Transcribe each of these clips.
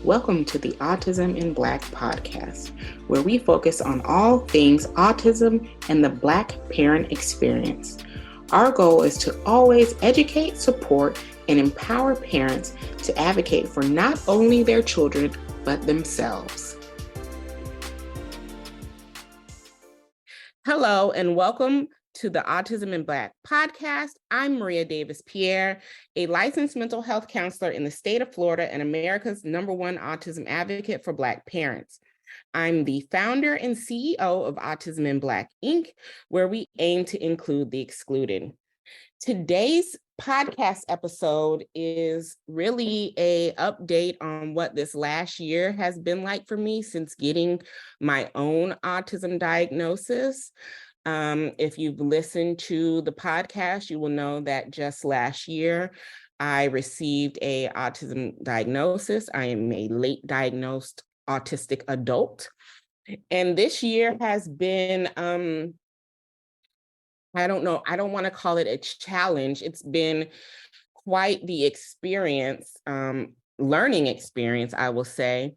Welcome to the Autism in Black podcast, where we focus on all things autism and the Black parent experience. Our goal is to always educate, support, and empower parents to advocate for not only their children, but themselves. Hello, and welcome to the Autism in Black podcast. I'm Maria Davis-Pierre, a licensed mental health counselor in the state of Florida and America's #1 autism advocate for Black parents. I'm the founder and CEO of Autism in Black, Inc., where we aim to include the excluded. Today's podcast episode is really an update on what this last year has been like for me since getting my own autism diagnosis. If you've listened to the podcast, you will know that just last year, I received an autism diagnosis. I am a late diagnosed autistic adult. And this year has been, I don't want to call it a challenge. It's been quite the experience, learning experience, I will say,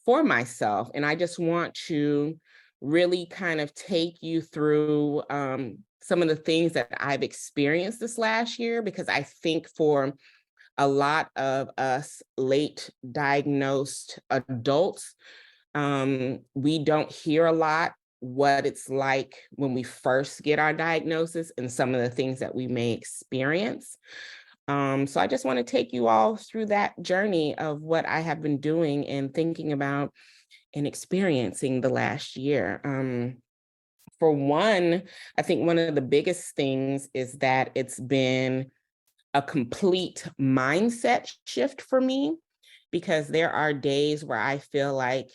for myself. And I just want to really kind of take you through some of the things that I've experienced this last year, because I think for a lot of us late diagnosed adults, we don't hear a lot what it's like when we first get our diagnosis and some of the things that we may experience. So I just want to take you all through that journey of what I have been doing and thinking about and experiencing the last year. For one, I think one of the biggest things is that it's been a complete mindset shift for me, because there are days where I feel like,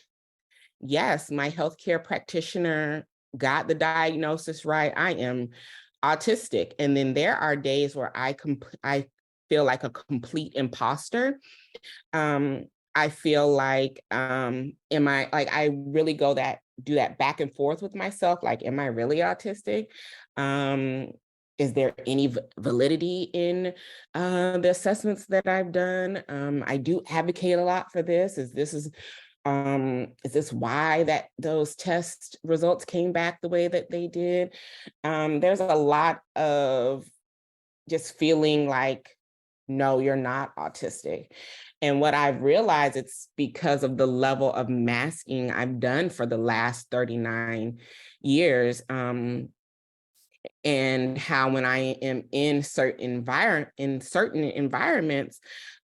yes, my healthcare practitioner got the diagnosis right. I am autistic. And then there are days where I feel like a complete imposter. I feel like, I really do that back and forth with myself. Like, am I really autistic? Is there any validity in the assessments that I've done? I do advocate a lot for this. Is this why that those test results came back the way that they did? There's a lot of just feeling like, no, you're not autistic. And what I've realized, it's because of the level of masking I've done for the last 39 years. And how when I am in certain environments,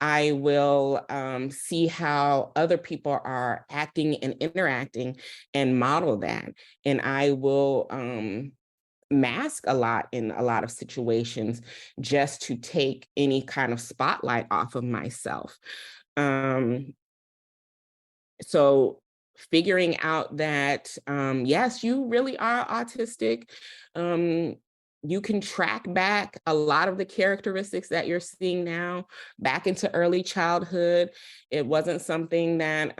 I will see how other people are acting and interacting and model that. And I will mask a lot in a lot of situations just to take any kind of spotlight off of myself. So figuring out that, yes, you really are autistic. You can track back a lot of the characteristics that you're seeing now back into early childhood. It wasn't something that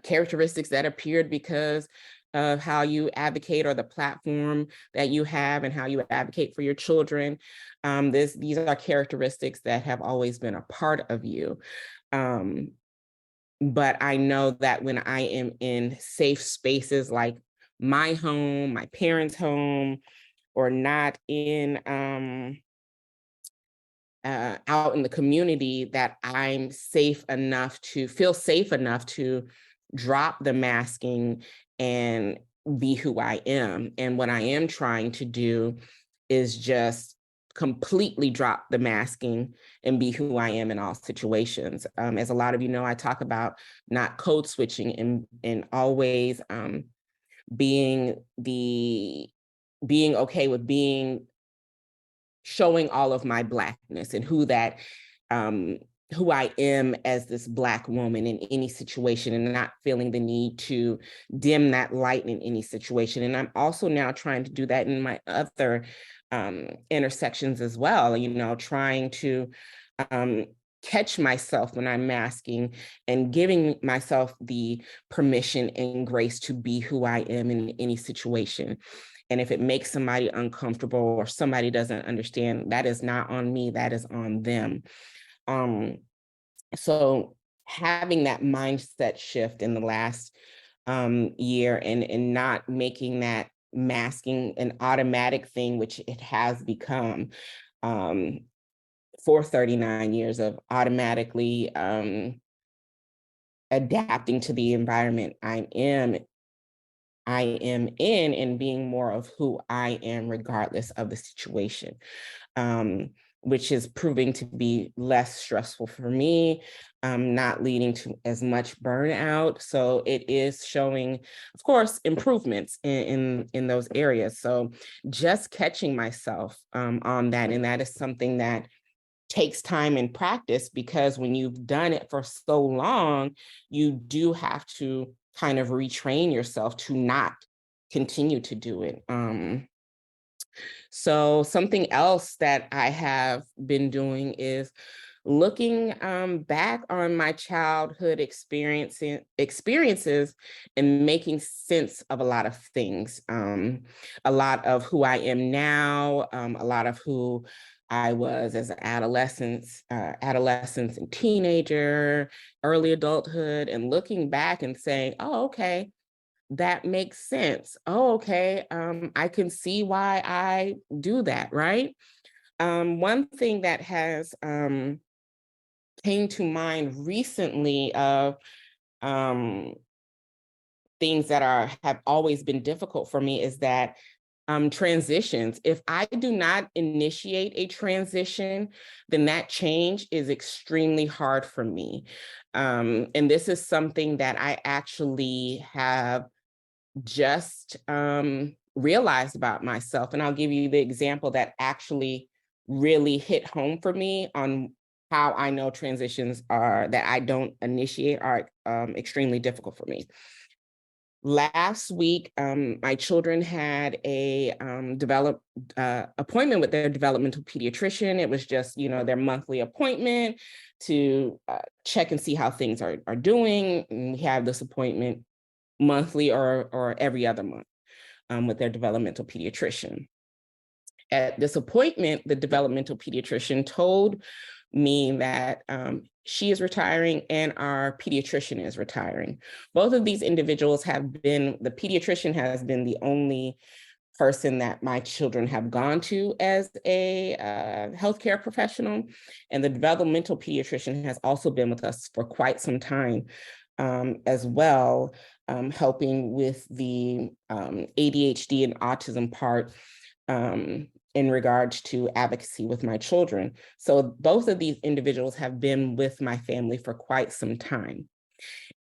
characteristics that appeared because of how you advocate or the platform that you have and how you advocate for your children. These are characteristics that have always been a part of you. But I know that when I am in safe spaces like my home, my parents' home, or not in out in the community, that I'm feel safe enough to drop the masking and be who I am. And what I am trying to do is just completely drop the masking and be who I am in all situations. As a lot of you know, I talk about not code switching and always being okay with showing all of my Blackness and who I am as this Black woman in any situation, and not feeling the need to dim that light in any situation. And I'm also now trying to do that in my other intersections as well, trying to catch myself when I'm masking and giving myself the permission and grace to be who I am in any situation. And if it makes somebody uncomfortable or somebody doesn't understand, that is not on me, that is on them. So having that mindset shift in the last year, and not making that masking an automatic thing, which it has become um, for 39 years of automatically adapting to the environment I am in, and being more of who I am regardless of the situation, um, which is proving to be less stressful for me, not leading to as much burnout. So it is showing, of course, improvements in those areas. So just catching myself on that, and that is something that takes time and practice, because when you've done it for so long, you do have to kind of retrain yourself to not continue to do it. So something else that I have been doing is looking back on my childhood experiences and making sense of a lot of things, a lot of who I am now, a lot of who I was as an adolescence and teenager, early adulthood, and looking back and saying, oh, okay, that makes sense. Oh, okay, I can see why I do that, right? One thing that has came to mind recently of um, things that have always been difficult for me is that transitions. If I do not initiate a transition, then that change is extremely hard for me. And this is something that I actually have just realized about myself. And I'll give you the example that actually really hit home for me on how I know transitions are that I don't initiate are extremely difficult for me. Last week, my children had a appointment with their developmental pediatrician. It was just, their monthly appointment to check and see how things are doing. And we have this appointment monthly or every other month with their developmental pediatrician. At this appointment, the developmental pediatrician told me that she is retiring and our pediatrician is retiring. Both of these individuals the pediatrician has been the only person that my children have gone to as a healthcare professional. And the developmental pediatrician has also been with us for quite some time as well, helping with the ADHD and autism part in regards to advocacy with my children. So both of these individuals have been with my family for quite some time.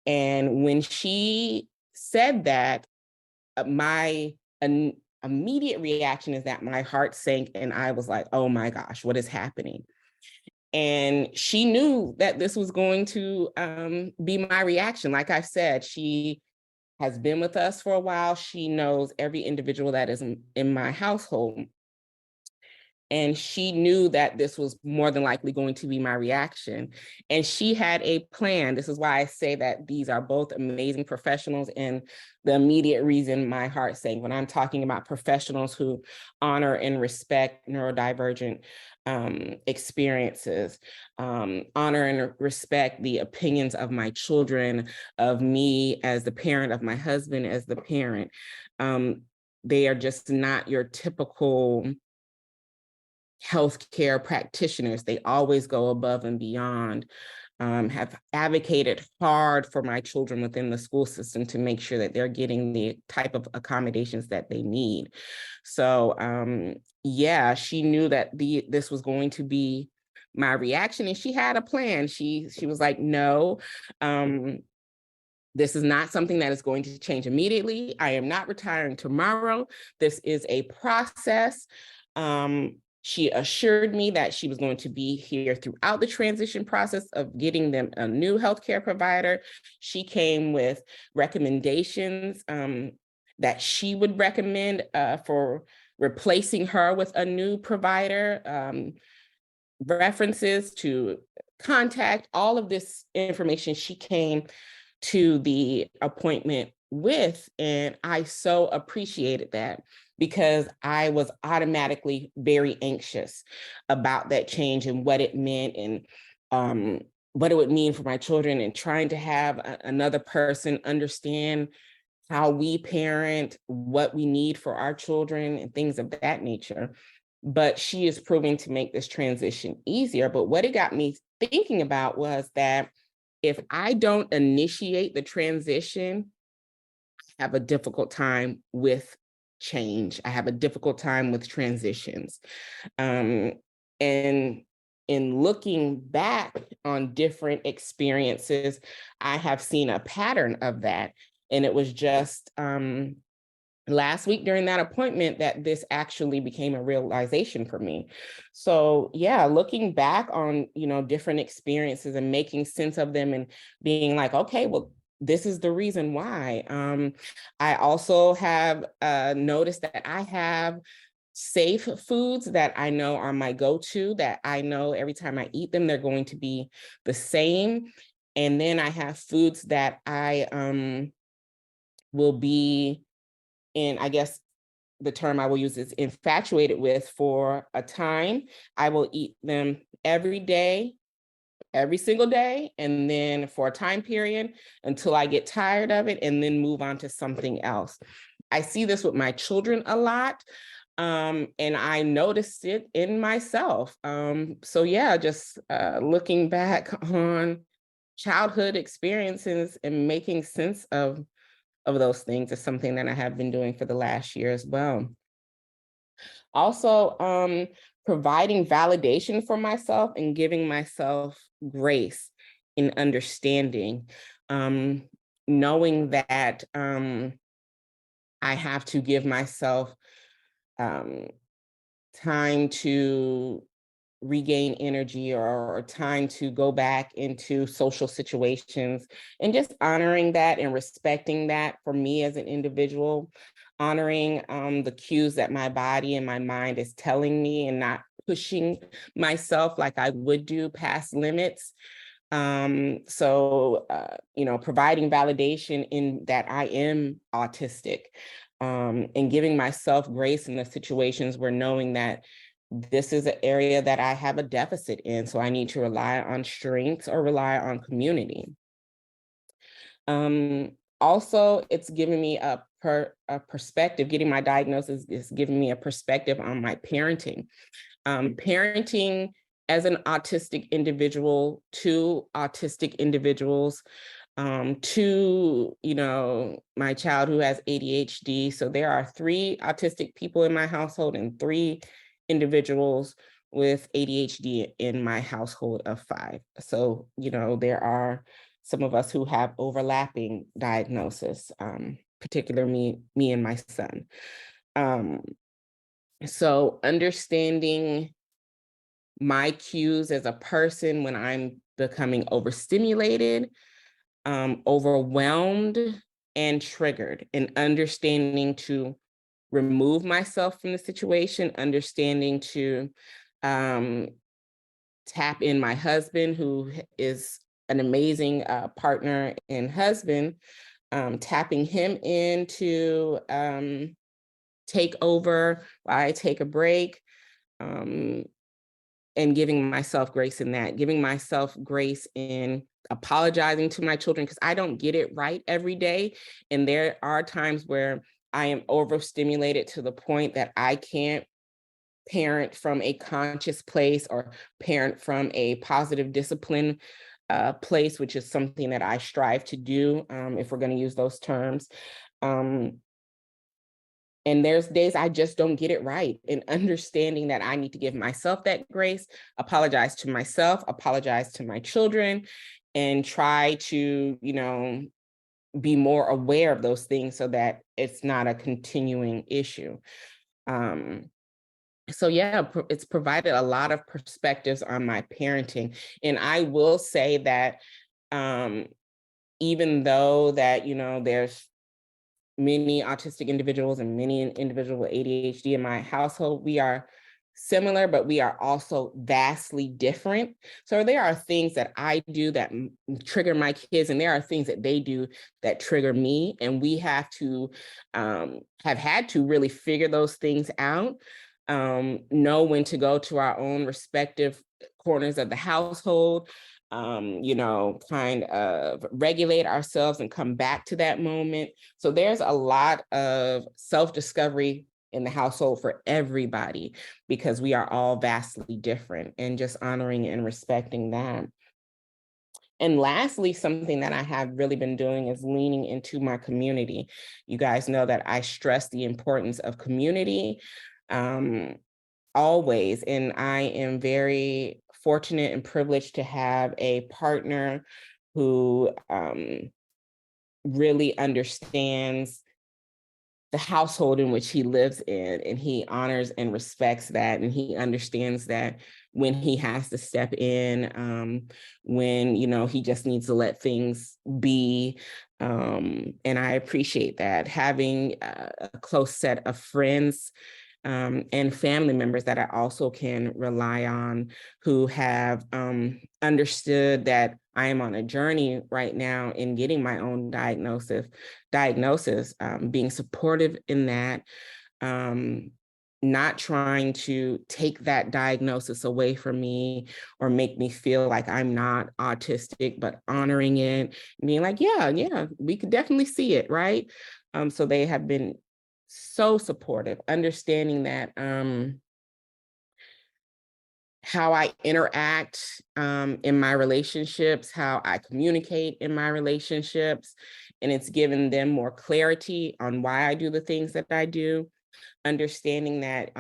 And when she said that, my immediate reaction is that my heart sank and I was like, oh my gosh, what is happening? And she knew that this was going to be my reaction. Like I said, she has been with us for a while. She knows every individual that is in my household. And she knew that this was more than likely going to be my reaction. And she had a plan. This is why I say that these are both amazing professionals. And the immediate reason my heart sank when I'm talking about professionals who honor and respect neurodivergent experiences, honor and respect the opinions of my children, of me as the parent, of my husband as the parent. They are just not your typical healthcare practitioners. They always go above and beyond, have advocated hard for my children within the school system to make sure that they're getting the type of accommodations that they need. So yeah, she knew that this was going to be my reaction, and she had a plan. She was like, no, this is not something that is going to change immediately. I am not retiring tomorrow. This is a process. She assured me that she was going to be here throughout the transition process of getting them a new healthcare provider. She came with recommendations that she would recommend for replacing her with a new provider, references to contact, all of this information she came to the appointment with. And I so appreciated that, because I was automatically very anxious about that change and what it meant. And what it would mean for my children, and trying to have another person understand how we parent, what we need for our children, and things of that nature. But she is proving to make this transition easier. But what it got me thinking about was that if I don't initiate the transition, I have a difficult time with change. I have a difficult time with transitions. And in looking back on different experiences, I have seen a pattern of that. And it was just last week during that appointment that this actually became a realization for me. So yeah, looking back on, different experiences and making sense of them and being like, okay, well, this is the reason why. I also have noticed that I have safe foods that I know are my go-to, that I know every time I eat them, they're going to be the same. And then I have foods that I will be in, I guess the term I will use is infatuated with for a time. I will eat them every day, every single day, and then for a time period until I get tired of it, and then move on to something else. I see this with my children a lot. And I noticed it in myself. So yeah, just looking back on childhood experiences and making sense of those things is something that I have been doing for the last year as well. Also, providing validation for myself and giving myself grace in understanding, knowing that I have to give myself um, time to regain energy, or time to go back into social situations, and just honoring that and respecting that for me as an individual, honoring the cues that my body and my mind is telling me, and not pushing myself like I would do past limits. Providing validation in that I am autistic, and giving myself grace in the situations where knowing that this is an area that I have a deficit in, so I need to rely on strengths or rely on community. Also, it's giving me a perspective. Getting my diagnosis is giving me a perspective on my parenting. Parenting as an autistic individual, to autistic individuals, to my child who has ADHD. So there are 3 autistic people in my household and 3 individuals with ADHD in my household of 5. So there are some of us who have overlapping diagnosis, particularly me and my son. So understanding my cues as a person when I'm becoming overstimulated, overwhelmed, and triggered, and understanding to remove myself from the situation, understanding to tap in my husband, who is an amazing partner and husband, tapping him in to take over while I take a break, and giving myself grace in that, giving myself grace in apologizing to my children, because I don't get it right every day. And there are times where I am overstimulated to the point that I can't parent from a conscious place or parent from a positive discipline place, which is something that I strive to do, if we're going to use those terms. And there's days I just don't get it right, and understanding that I need to give myself that grace, apologize to myself, apologize to my children, and try to, be more aware of those things so that it's not a continuing issue. So yeah, it's provided a lot of perspectives on my parenting. And I will say that even though that, there's many autistic individuals and many individuals with ADHD in my household, we are similar, but we are also vastly different. So there are things that I do that trigger my kids, and there are things that they do that trigger me. And we have to have had to really figure those things out, know when to go to our own respective corners of the household, kind of regulate ourselves and come back to that moment. So there's a lot of self-discovery in the household for everybody, because we are all vastly different, and just honoring and respecting that. And lastly, something that I have really been doing is leaning into my community. You guys know that I stress the importance of community always. And I am very fortunate and privileged to have a partner who really understands the household in which he lives in, and he honors and respects that, and he understands that when he has to step in, when he just needs to let things be, and I appreciate that. Having a close set of friends and family members that I also can rely on, who have understood that I am on a journey right now in getting my own diagnosis, being supportive in that, not trying to take that diagnosis away from me or make me feel like I'm not autistic, but honoring it, being like, yeah, we could definitely see it, right? So they have been so supportive, understanding that how I interact in my relationships, how I communicate in my relationships, and it's given them more clarity on why I do the things that I do. Understanding that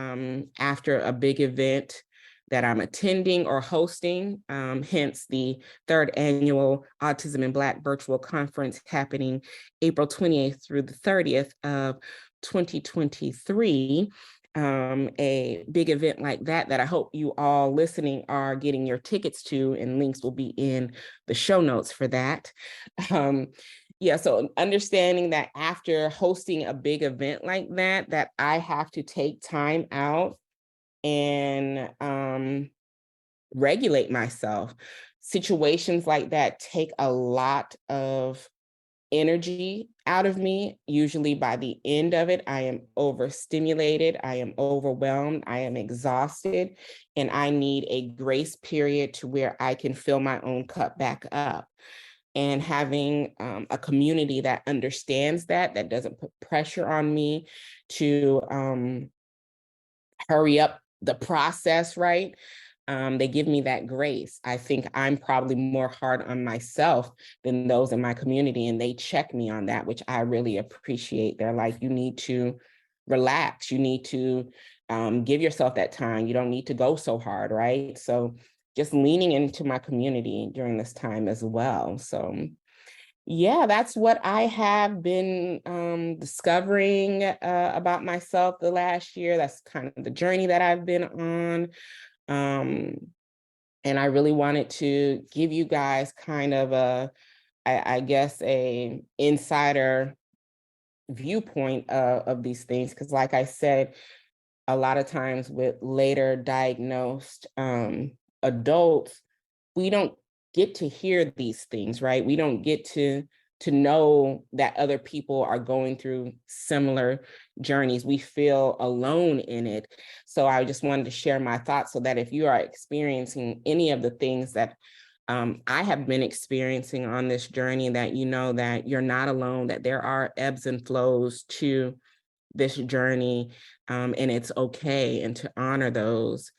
after a big event that I'm attending or hosting, hence the 3rd annual Autism in Black virtual conference happening April 28th through the 30th of 2023, a big event like that I hope you all listening are getting your tickets to, and links will be in the show notes for that. So understanding that after hosting a big event like that I have to take time out and regulate myself. Situations like that take a lot of energy out of me. Usually by the end of it, I am overstimulated, I am overwhelmed, I am exhausted, and I need a grace period to where I can fill my own cup back up. And having a community that understands that doesn't put pressure on me to hurry up the process, right? They give me that grace. I think I'm probably more hard on myself than those in my community, and they check me on that, which I really appreciate. They're like, you need to relax. You need to give yourself that time. You don't need to go so hard, right? So just leaning into my community during this time as well. So yeah, that's what I have been discovering about myself the last year. That's kind of the journey that I've been on. And I really wanted to give you guys kind of I guess, a insider viewpoint of these things. Because like I said, a lot of times with later diagnosed adults, we don't get to hear these things, right? We don't get to know that other people are going through similar journeys. We feel alone in it. So I just wanted to share my thoughts so that if you are experiencing any of the things that I have been experiencing on this journey, that you know that you're not alone, that there are ebbs and flows to this journey, and it's okay, and to honor those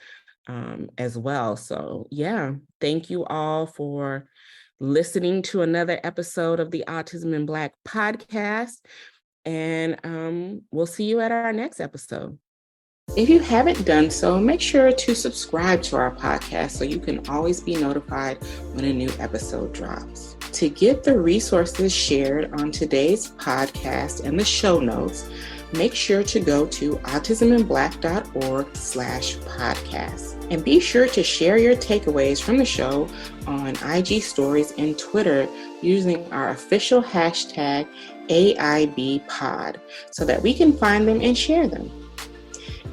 as well. So yeah, thank you all for listening to another episode of the Autism in Black podcast, and we'll see you at our next episode. If you haven't done so, make sure to subscribe to our podcast so you can always be notified when a new episode drops. To get the resources shared on today's podcast and the show notes, make sure to go to autisminblack.org/podcast. And be sure to share your takeaways from the show on IG stories and Twitter using our official hashtag AIBpod so that we can find them and share them.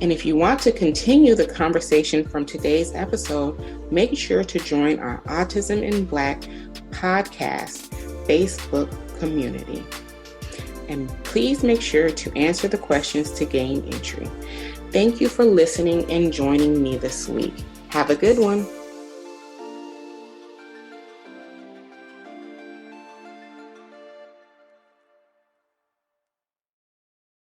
And if you want to continue the conversation from today's episode, make sure to join our Autism in Black podcast Facebook community. And please make sure to answer the questions to gain entry. Thank you for listening and joining me this week. Have a good one.